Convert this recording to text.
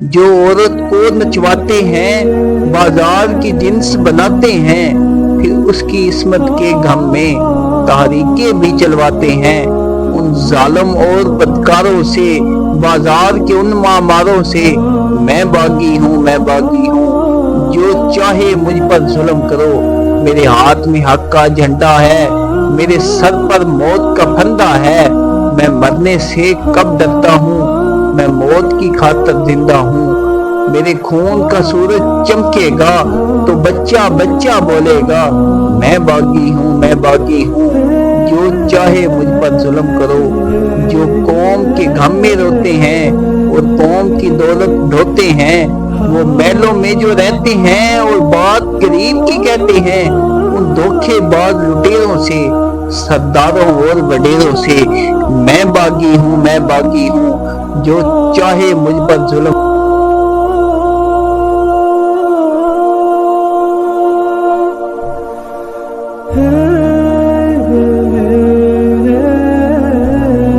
जो औरत को नचवाते हैं, बाजार की जिन्स बनाते हैं, फिर उसकी इस्मत के गम में तहरीकें भी चलवाते हैं। उन जालिम और बदकारों से, बाजार के उन मामारों से मैं बागी हूँ, मैं बागी हूँ। जो चाहे मुझ पर जुल्म करो, मेरे हाथ में हक का झंडा है, मेरे सर पर मौत का फंदा है। मैं मरने से कब डरता हूँ, मैं मौत की खातिर जिंदा हूँ। मेरे खून का सूरज चमकेगा तो बच्चा बच्चा बोलेगा, मैं बागी हूँ, मैं बागी हूँ। जो चाहे मुझ पर जुल्म करो, जो कौम के गम में रोते हैं और कौम की दौलत ढोते हैं, वो महलों में जो रहते हैं और बात गरीब की कहते हैं, उन धोखेबाज लुटेरों से, सरदारों और वडेरों से मैं बागी हूँ, मैं बागी हूँ। जो चाहे मुझ पर जुल्म